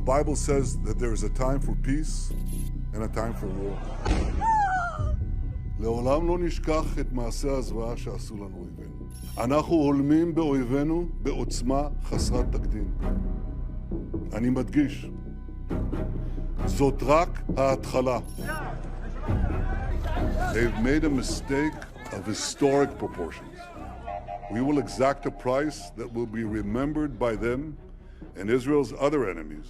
Bible says that there is a time for peace and a time for war. לעולם לא נשכח את מעשי הזוועה שעשו לנו אויבינו. אנחנו הולמים באויבינו בעוצמה חסרת תקדים. אני מדגיש, זאת רק ההתחלה. They've made a mistake of historic proportions. We will exact a price that will be remembered by them and Israel's other enemies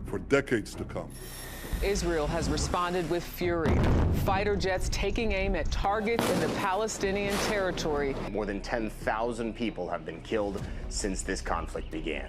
for decades to come. Israel has responded with fury. Fighter jets taking aim at targets in the Palestinian territory. More than 10,000 people have been killed since this conflict began.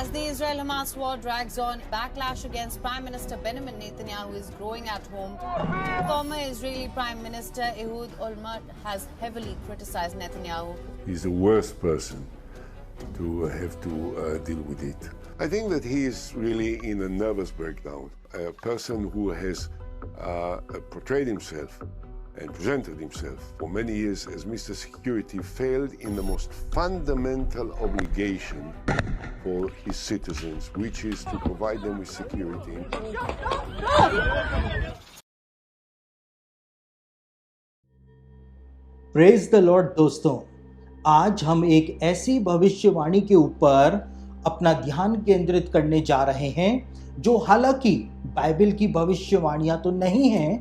As the Israel-Hamas war drags on, backlash against Prime Minister Benjamin Netanyahu is growing at home. Former Israeli Prime Minister Ehud Olmert has heavily criticized Netanyahu. He's the worst person to have to deal with it. I think that he is really in a nervous breakdown. A person who has portrayed himself and presented himself for many years as Mr. Security failed in the most fundamental obligation for his citizens, which is to provide them with security. Praise the Lord दोस्तों, आज हम एक ऐसी भविष्यवाणी के ऊपर अपना ध्यान केंद्रित करने जा रहे हैं जो हालांकि बाइबल की भविष्यवाणियां तो नहीं हैं,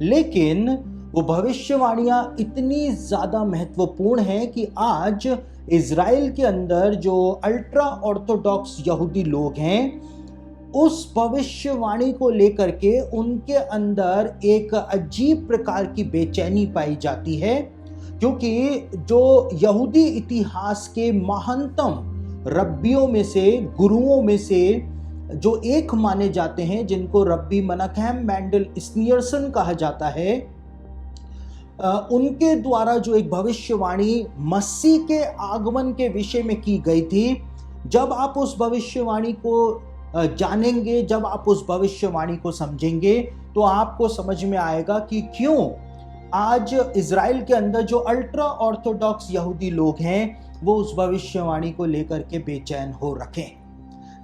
लेकिन वो भविष्यवाणियां इतनी ज़्यादा महत्वपूर्ण हैं कि आज इज़राइल के अंदर जो अल्ट्रा ऑर्थोडॉक्स यहूदी लोग हैं, उस भविष्यवाणी को लेकर के उनके अंदर एक अजीब प्रकार की बेचैनी पाई जाती है, क्योंकि जो यहूदी इतिहास के महानतम रब्बियों में से, गुरुओं में से जो एक माने जाते हैं, जिनको रब्बी मेनाहेम मेंडल स्नीयरसन कहा जाता है, उनके द्वारा जो एक भविष्यवाणी मसीह के आगमन के विषय में की गई थी, जब आप उस भविष्यवाणी को जानेंगे, जब आप उस भविष्यवाणी को समझेंगे, तो आपको समझ में आएगा कि क्यों आज इज़राइल के अंदर जो अल्ट्रा ऑर्थोडॉक्स यहूदी लोग हैं वो उस भविष्यवाणी को लेकर के बेचैन हो रखे।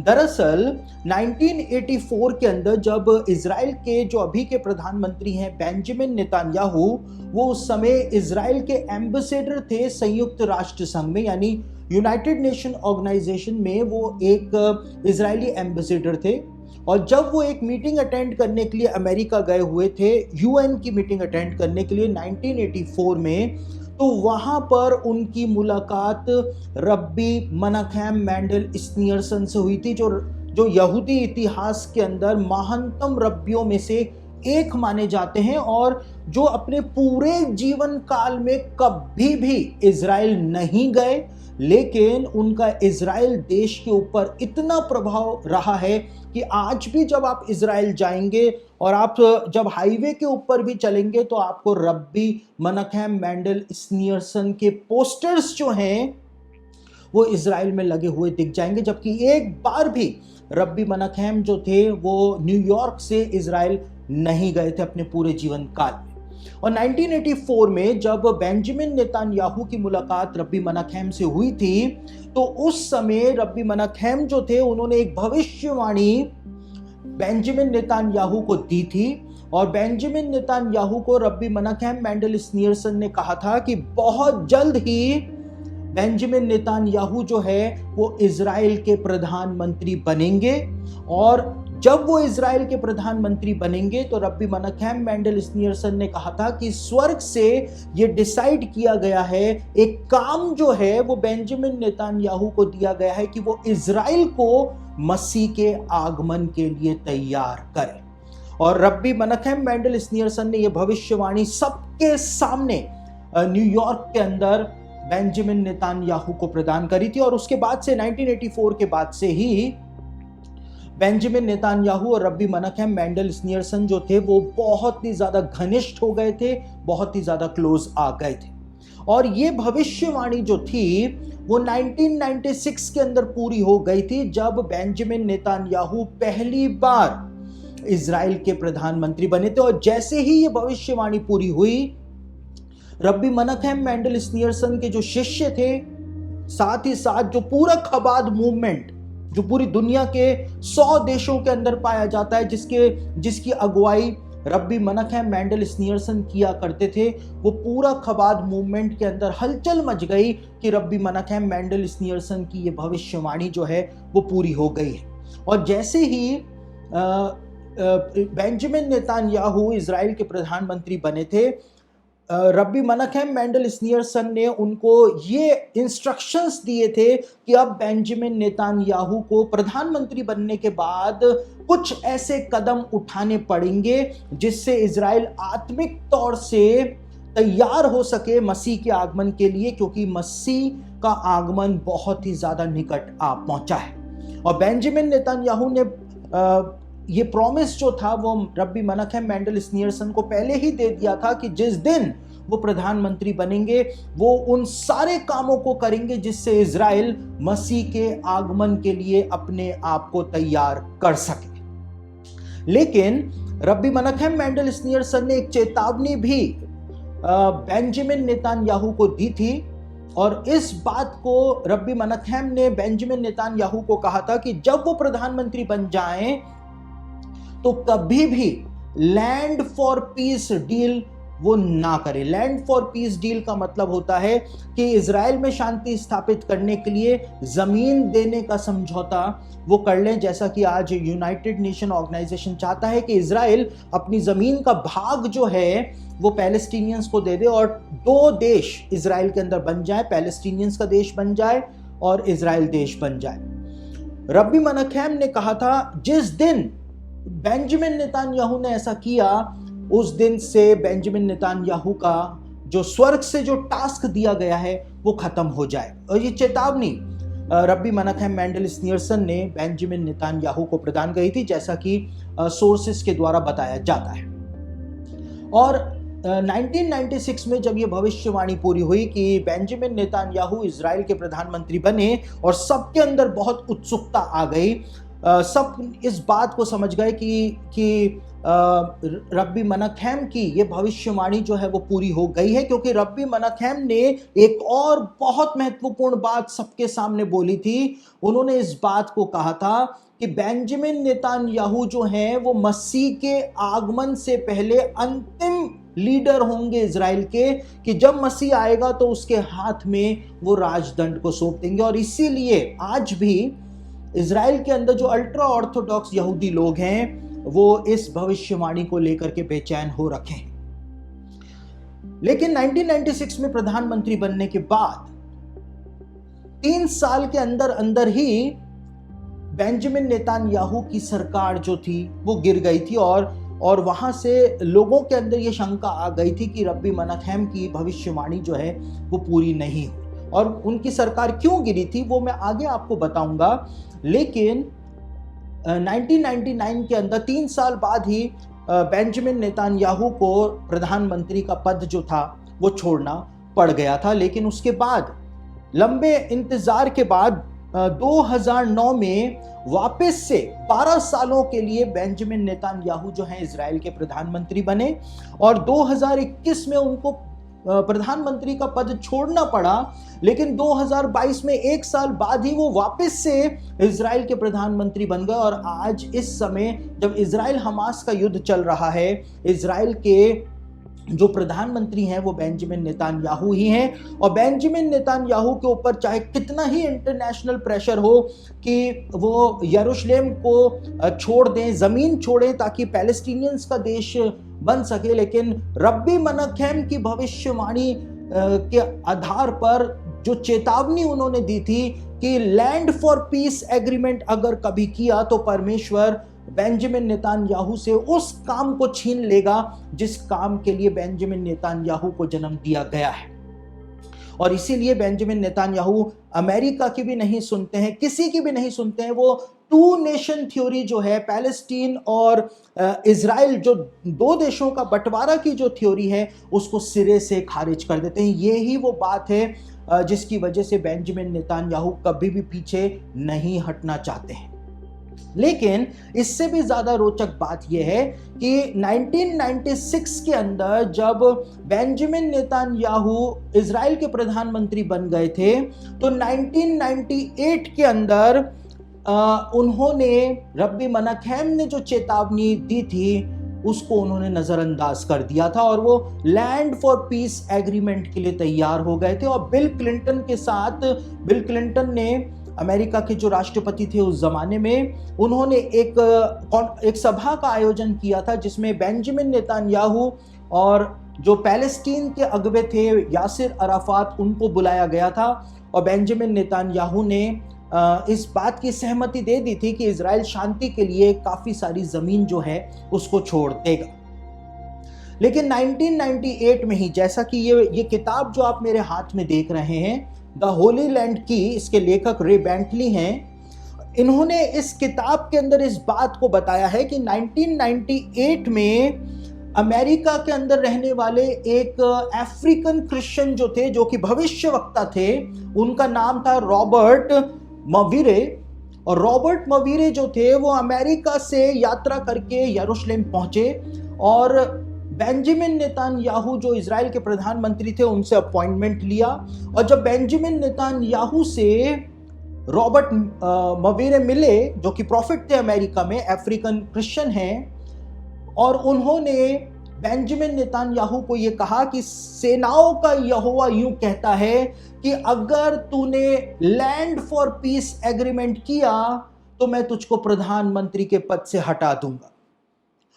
दरअसल 1984 के अंदर जब इज़राइल के जो अभी के प्रधानमंत्री हैं बेंजामिन नेतन्याहू, वो उस समय इज़राइल के एम्बेसडर थे संयुक्त राष्ट्र संघ में, यानी यूनाइटेड नेशन ऑर्गेनाइजेशन में वो एक इज़राइली एम्बेसडर थे। और जब वो एक मीटिंग अटेंड करने के लिए अमेरिका गए हुए थे, यूएन की मीटिंग अटेंड करने के लिए 1984 में, तो वहां पर उनकी मुलाकात रब्बी मेनाहेम मेंडल स्नीयरसन से हुई थी, जो यहूदी इतिहास के अंदर महानतम रब्बियों में से एक माने जाते हैं और जो अपने पूरे जीवन काल में कभी भी इज़राइल नहीं गए, लेकिन उनका इज़राइल देश के ऊपर इतना प्रभाव रहा है कि आज भी जब आप इज़राइल जाएंगे और आप जब हाईवे के ऊपर भी चलेंगे तो आपको रब्बी मेनाहेम मेंडल स्नीयरसन के पोस्टर्स जो हैं वो इज़राइल में लगे हुए दिख जाएंगे। जबकि एक बार भी रब्बी मेनाहेम जो थे वो न्यूयॉर्क से इज़राइल नहीं गए थे अपने पूरे जीवन काल में। और 1984 में जब बेंजामिन नेतन्याहू की मुलाकात रब्बी मेनाहेम से हुई थी, तो उस समय रब्बी मेनाहेम जो थे उन्होंने एक भविष्यवाणी बेंजामिन नेतन्याहू को दी थी। और बेंजामिन नेतन्याहू को रब्बी मेनाहेम मेंडल स्नीयरसन ने कहा था कि बहुत जल्द ही बेंजामिन नेतन्याहू जो है वो इज़राइल के प्रधानमंत्री बनेंगे, और जब वो इज़राइल के प्रधानमंत्री बनेंगे तो रब्बी मेनाहेम मेंडल स्नीयरसन ने कहा था कि स्वर्ग से ये डिसाइड किया गया है, एक काम जो है वो बेंजामिन नेतन्याहू को दिया गया है कि वो इज़राइल को मसीह के आगमन के लिए तैयार करें। और रब्बी मेनाहेम मेंडल स्नीयरसन ने यह भविष्यवाणी सबके सामने न्यूयॉर्क के अंदर बेंजामिन नेतन्याहू को प्रदान करी थी। और उसके बाद से 1984 के बाद से ही बेंजामिन नेतन्याहू और रब्बी मेनाहेम मेंडल स्नीयरसन जो थे वो बहुत ही ज़्यादा घनिष्ठ हो गए थे, बहुत ही ज़्यादा क्लोज आ गए थे। और ये भविष्यवाणी जो थी वो 1996 के अंदर पूरी हो गई थी, जब बेंजामिन नेतन्याहू पहली बार इजराइल के प्रधानमंत्री बने थे। और जैसे ही ये भविष्यवाणी पूरी हुई, रब्बी मेनाहेम मेंडल स्नीयरसन के जो शिष्य थे, साथ ही साथ जो पूरा खबाद मूवमेंट जो पूरी दुनिया के 100 देशों के अंदर पाया जाता है, जिसकी अगुवाई रब्बी मेनाहेम मेंडल स्नीयरसन किया करते थे, वो पूरा खबाद मूवमेंट के अंदर हलचल मच गई कि रब्बी मेनाहेम मेंडल स्नीयरसन की ये भविष्यवाणी जो है वो पूरी हो गई है। और जैसे ही बेंजामिन नेतन्याहू इजराइल के प्रधानमंत्री बने थे, रब्बी मेनाहेम मेंडल स्नीयरसन ने उनको ये इंस्ट्रक्शंस दिए थे कि अब बेंजामिन नेतन्याहू को प्रधानमंत्री बनने के बाद कुछ ऐसे कदम उठाने पड़ेंगे जिससे इजराइल आत्मिक तौर से तैयार हो सके मसीह के आगमन के लिए, क्योंकि मसीह का आगमन बहुत ही ज्यादा निकट आ पहुंचा है। और बेंजामिन नेतन्याहू ने ये प्रॉमिस जो था वो रब्बी मेनाहेम मेंडल स्नीयरसन को पहले ही दे दिया था कि जिस दिन वो प्रधानमंत्री बनेंगे वो उन सारे कामों को करेंगे जिससे इजराइल मसीह के आगमन के लिए अपने आप को तैयार कर सके। लेकिन रब्बी मेनाहेम मेंडल स्नीयरसन ने एक चेतावनी भी बेंजामिन नेतन्याहू को दी थी, और इस बात को रब्बी मेनाहेम ने बेंजामिन नेतन्याहू को कहा था कि जब वो प्रधानमंत्री बन जाएं तो कभी भी लैंड फॉर पीस डील वो ना करे। लैंड फॉर पीस डील का मतलब होता है कि इजराइल में शांति स्थापित करने के लिए जमीन देने का समझौता वो कर लें, जैसा कि आज यूनाइटेड नेशन ऑर्गेनाइजेशन चाहता है कि इजराइल अपनी जमीन का भाग जो है वो पैलेस्टीनियंस को दे दे और 2 देश इजराइल के अंदर बन जाए, पैलेस्टीनियंस का देश बन जाए और इजराइल देश बन जाए। रब्बी मेनाहेम ने कहा था जिस दिन बेंजामिन नेतन्याहू ने ऐसा किया, उस दिन से बेंजामिन नेतन्याहू का जो स्वर्ग से जो टास्क दिया गया है वो खत्म हो जाए। और ये चेतावनी रब्बी मेनाहेम मेंडल स्नीयरसन ने बेंजामिन नेतन्याहू को प्रदान की थी, जैसा कि सोर्सेस के द्वारा बताया जाता है। और 1996 में जब ये भविष्यवाणी पूरी हुई कि बेंजामिन नेतन्याहू इजराइल के प्रधानमंत्री बने और सबके अंदर बहुत उत्सुकता आ गई, सब इस बात को समझ गए कि रब्बी मेनाहेम की ये भविष्यवाणी जो है वो पूरी हो गई है, क्योंकि रब्बी मेनाहेम ने एक और बहुत महत्वपूर्ण बात सबके सामने बोली थी। उन्होंने इस बात को कहा था कि बेंजामिन नेतन्याहू जो हैं वो मसीह के आगमन से पहले अंतिम लीडर होंगे इजराइल के, कि जब मसीह आएगा तो उसके हाथ में वो राजदंड को सौंप देंगे। और इसीलिए आज भी इजराइल के अंदर जो अल्ट्रा ऑर्थोडॉक्स यहूदी लोग हैं वो इस भविष्यवाणी को लेकर के बेचैन हो रखे हैं। लेकिन 1996 में प्रधानमंत्री बनने के बाद 3 साल के अंदर अंदर ही बेंजामिन नेतन्याहू की सरकार जो थी वो गिर गई थी, और वहां से लोगों के अंदर ये शंका आ गई थी कि रब्बी मेनाहेम की भविष्यवाणी जो है वो पूरी नहीं हुई। और उनकी सरकार क्यों गिरी थी वो मैं आगे आपको बताऊंगा। लेकिन 1999 के अंदर 3 साल बाद ही बेंजामिन नेतन्याहू को प्रधानमंत्री का पद जो था वो छोड़ना पड़ गया था। लेकिन उसके बाद लंबे इंतजार के बाद 2009 में वापस से 12 सालों के लिए बेंजामिन नेतन्याहू जो हैं इजराइल के प्रधानमंत्री बने, और 2021 में उनको प्रधानमंत्री का पद छोड़ना पड़ा। लेकिन 2022 में 1 साल बाद ही वो वापस से इजराइल के प्रधानमंत्री बन गए। और आज इस समय जब इजराइल हमास का युद्ध चल रहा है, इजराइल के जो प्रधानमंत्री हैं वो बेंजामिन नेतन्याहू ही हैं। और बेंजामिन नेतन्याहू के ऊपर चाहे कितना ही इंटरनेशनल प्रेशर हो कि वो यरूशलेम को छोड़ दें, जमीन छोड़ें ताकि पैलेस्टीनियंस का देश बन सके, लेकिन रब्बी मेनाहेम की भविष्यवाणी के आधार पर जो चेतावनी उन्होंने दी थी कि लैंड फॉर पीस एग्रीमेंट अगर कभी किया तो परमेश्वर बेंजामिन नेतन्याहू से उस काम को छीन लेगा जिस काम के लिए बेंजामिन नेतन्याहू को जन्म दिया गया है। और इसीलिए बेंजामिन नेतन्याहू अमेरिका की भी नहीं सुनते हैं, किसी की भी नहीं सुनते हैं। वो 2 नेशन थ्योरी जो है, पैलेस्टीन और इजराइल जो 2 देशों का बंटवारा की जो थ्योरी है उसको सिरे से खारिज कर देते हैं। ये ही वो बात है जिसकी वजह से बेंजामिन नेतन्याहू कभी भी पीछे नहीं हटना चाहते हैं। लेकिन इससे भी ज्यादा रोचक बात यह है कि 1996 के अंदर जब बेंजामिन नेतन्याहू इजराइल के प्रधानमंत्री बन गए थे, तो 1998 के अंदर उन्होंने रब्बी मनकहम ने जो चेतावनी दी थी उसको उन्होंने नजरअंदाज कर दिया था और वो लैंड फॉर पीस एग्रीमेंट के लिए तैयार हो गए थे। और बिल क्लिंटन ने, अमेरिका के जो राष्ट्रपति थे उस जमाने में, उन्होंने एक सभा का आयोजन किया था जिसमें बेंजामिन नेतन्याहू और जो पैलेस्टीन के अगुवे थे यासिर अराफात, उनको बुलाया गया था। और बेंजामिन नेतन्याहू ने इस बात की सहमति दे दी थी कि इजराइल शांति के लिए काफी सारी जमीन जो है उसको छोड़ देगा। लेकिन 1998 में ही, जैसा कि ये किताब जो आप मेरे हाथ में देख रहे हैं, द होली लैंड की, इसके लेखक रे बेंटली हैं, इन्होंने इस किताब के अंदर इस बात को बताया है कि 1998 में अमेरिका के अंदर रहने वाले एक अफ्रीकन क्रिश्चियन जो थे, जो कि भविष्यवक्ता थे, उनका नाम था रॉबर्ट मवीरे। और रॉबर्ट मवीरे जो थे वो अमेरिका से यात्रा करके यरूशलेम पहुंचे और बेंजामिन नेतन्याहू जो इजराइल के प्रधानमंत्री थे उनसे अपॉइंटमेंट लिया। और जब बेंजामिन नेतन्याहू से रॉबर्ट मवीरे मिले, जो कि प्रॉफिट थे अमेरिका में, अफ्रीकन क्रिश्चियन हैं, और उन्होंने बेंजामिन नेतन्याहू को ये कहा कि सेनाओं का यहोवा यूं कहता है कि अगर तूने लैंड फॉर पीस एग्रीमेंट किया तो मैं तुझको प्रधानमंत्री के पद से हटा दूंगा।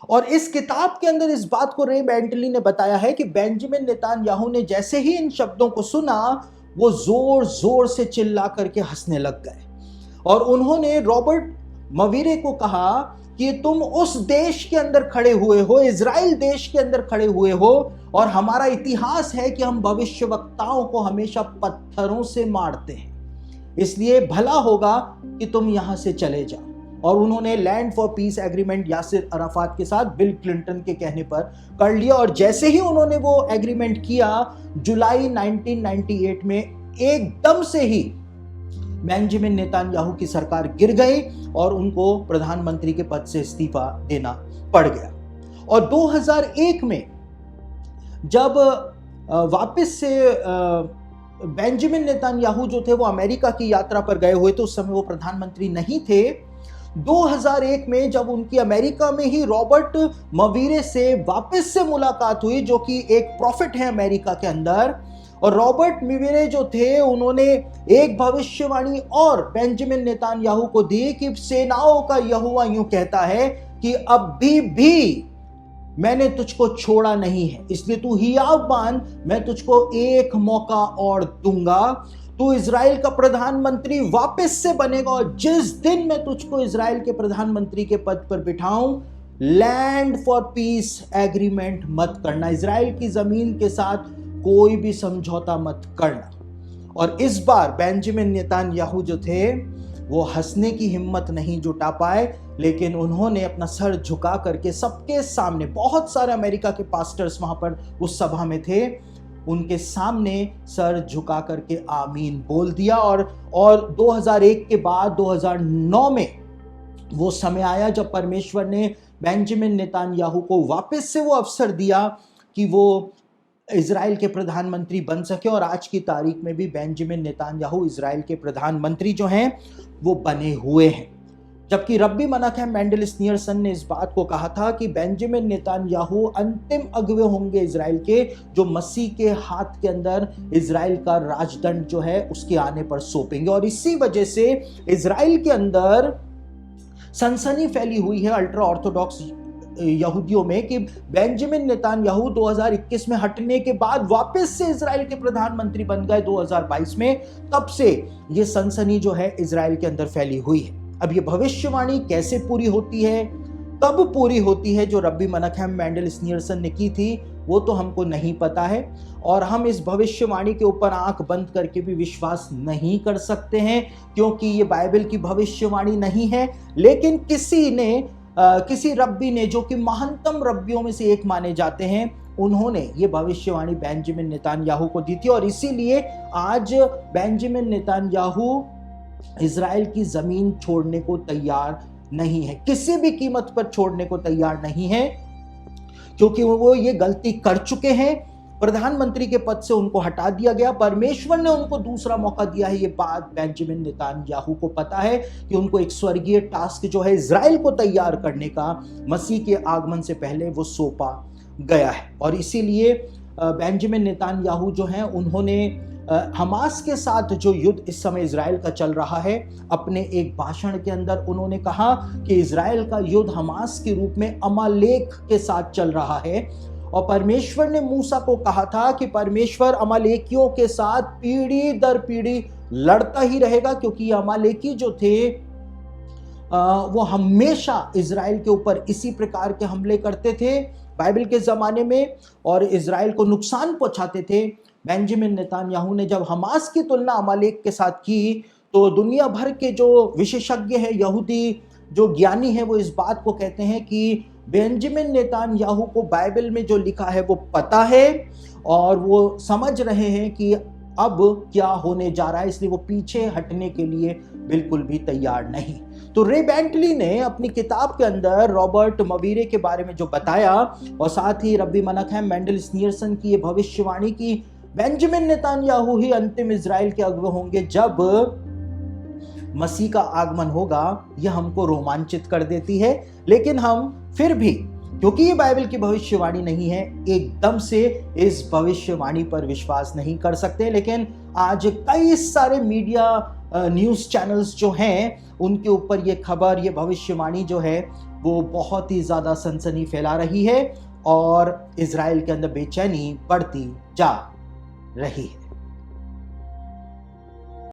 और इस किताब के अंदर इस बात को रे बेंटली ने बताया है कि बेंजामिन नेतन्याहू ने जैसे ही इन शब्दों को सुना, वो जोर जोर से चिल्ला करके हंसने लग गए। और उन्होंने रॉबर्ट मवीरे को कहा कि तुम उस देश के अंदर खड़े हुए हो, इजराइल देश के अंदर खड़े हुए हो, और हमारा इतिहास है कि हम भविष्यवक्ताओं को हमेशा पत्थरों से मारते हैं, इसलिए भला होगा कि तुम यहां से चले जाओ। और उन्होंने land for piece agreement Yasser Arafat के साथ बिल क्लिंटन के कहने पर कर लिया। और जैसे ही उन्होंने वो एग्रीमेंट किया, जुलाई 1998 में एकदम से ही बेंजामिन नेतन्याहू की सरकार गिर गई और उनको प्रधानमंत्री के पद से इस्तीफा देना पड़ गया। और 2001 में जब वापस से बेंजामिन नेतन्याहू जो थे वो अमेरिका की यात्रा पर गए हुए थे, उस समय वो प्रधानमंत्री नहीं थे। 2001 में जब उनकी अमेरिका में ही रॉबर्ट मवीरे से वापस से मुलाकात हुई, जो कि एक प्रॉफिट है अमेरिका के अंदर, और रॉबर्ट मवीरे जो थे उन्होंने एक भविष्यवाणी और बेंजामिन नेतन्याहू को दी कि सेनाओं का यहोवा यूं कहता है कि अभी भी मैंने तुझको छोड़ा नहीं है, इसलिए तू हियाव बांध, मैं तुझको एक मौका और दूंगा, तू इजराइल का प्रधानमंत्री वापस से बनेगा, और जिस दिन मैं तुझको इजराइल के प्रधानमंत्री के पद पर बिठाऊं, लैंड फॉर पीस एग्रीमेंट मत करना, इजराइल की जमीन के साथ कोई भी समझौता मत करना। और इस बार बेंजामिन नेतन्याहू जो थे वो हंसने की हिम्मत नहीं जुटा पाए, लेकिन उन्होंने अपना सर झुका करके सबके सामने, बहुत सारे अमेरिका के पास्टर्स वहां पर उस सभा में थे, उनके सामने सर झुका करके आमीन बोल दिया। और 2001 के बाद 2009 में वो समय आया जब परमेश्वर ने बेंजामिन नेतन्याहू को वापस से वो अवसर दिया कि वो इजराइल के प्रधानमंत्री बन सके। और आज की तारीख में भी बेंजामिन नेतन्याहू इजराइल के प्रधानमंत्री जो हैं वो बने हुए हैं। जबकि रब्बी मनकहम मेंडेल स्नीयरसन ने इस बात को कहा था कि बेंजामिन नेतन्याहू अंतिम अगुवे होंगे इजराइल के, जो मसीह के हाथ के अंदर इजराइल का राजदंड जो है उसके आने पर सौंपेंगे। और इसी वजह से इजराइल के अंदर सनसनी फैली हुई है अल्ट्रा ऑर्थोडॉक्स यहूदियों में कि बेंजामिन नेतन्याहू 2021 में हटने के बाद वापस से इजराइल के प्रधानमंत्री बन गए 2022 में। तब से ये सनसनी जो है इजराइल के अंदर फैली हुई है। अब ये भविष्यवाणी कैसे पूरी होती है, कब पूरी होती है, जो रब्बी मनकहम मेंडेल स्नीयरसन ने की थी, वो तो हमको नहीं पता है। और हम इस भविष्यवाणी के ऊपर आंख बंद करके भी विश्वास नहीं कर सकते हैं, क्योंकि ये बाइबल की भविष्यवाणी नहीं है। लेकिन किसी रब्बी ने, जो कि महानतम रब्बियों में से एक माने जाते हैं, उन्होंने ये भविष्यवाणी बेंजामिन नेतन्याहू को दी थी। और इसीलिए आज बेंजामिन नेतन्याहू इजराइल की जमीन छोड़ने को तैयार नहीं है, किसी भी कीमत पर छोड़ने को तैयार नहीं है, क्योंकि वो ये गलती कर चुके हैं। प्रधानमंत्री के पद से उनको हटा दिया गया, परमेश्वर ने उनको दूसरा मौका दिया है। ये बात बेंजामिन नेतन्याहू को पता है कि उनको एक स्वर्गीय टास्क जो है इजराइल को तैयार करने का मसीह के आगमन से पहले वो सौंपा गया है। और इसीलिए बेंजामिन नेतन्याहू जो हैं उन्होंने हमास के साथ जो युद्ध इस समय इजराइल का चल रहा है, अपने एक भाषण के अंदर उन्होंने कहा कि इजराइल का युद्ध हमास के रूप में अमालेक के साथ चल रहा है। और परमेश्वर ने मूसा को कहा था कि परमेश्वर अमालेकियों के साथ पीढ़ी दर पीढ़ी लड़ता ही रहेगा, क्योंकि अमालेकी जो थे वो हमेशा इजराइल के ऊपर इसी प्रकार के हमले करते थे बाइबल के ज़माने में और इजराइल को नुकसान पहुंचाते थे। बेंजामिन नेतन्याहू ने जब हमास की तुलना अमालेक के साथ की, तो दुनिया भर के जो विशेषज्ञ हैं, यहूदी जो ज्ञानी हैं, वो इस बात को कहते हैं कि बेंजामिन नेतन्याहू को बाइबल में जो लिखा है वो पता है और वो समझ रहे हैं कि अब क्या होने जा रहा है, इसलिए वो पीछे हटने के लिए बिल्कुल भी तैयार नहीं। तो रे बेंटली ने अपनी किताब के अंदर रॉबर्ट मवीरे के बारे में जो बताया और साथ ही रब्बी मनकहम मेंडल स्नीयरसन की ये भविष्यवाणी की बेंजामिन नेतन्याहू ही अंतिम इजराइल के अगुवे होंगे जब मसीह का आगमन होगा, यह हमको रोमांचित कर देती है। लेकिन हम फिर भी, क्योंकि ये बाइबल की भविष्यवाणी नहीं है, एकदम से इस भविष्यवाणी पर विश्वास नहीं कर सकते। लेकिन आज कई सारे मीडिया न्यूज़ चैनल्स जो हैं उनके ऊपर ये खबर, ये भविष्यवाणी जो है वो बहुत ही ज़्यादा सनसनी फैला रही है और इजराइल के अंदर बेचैनी बढ़ती जा रही है।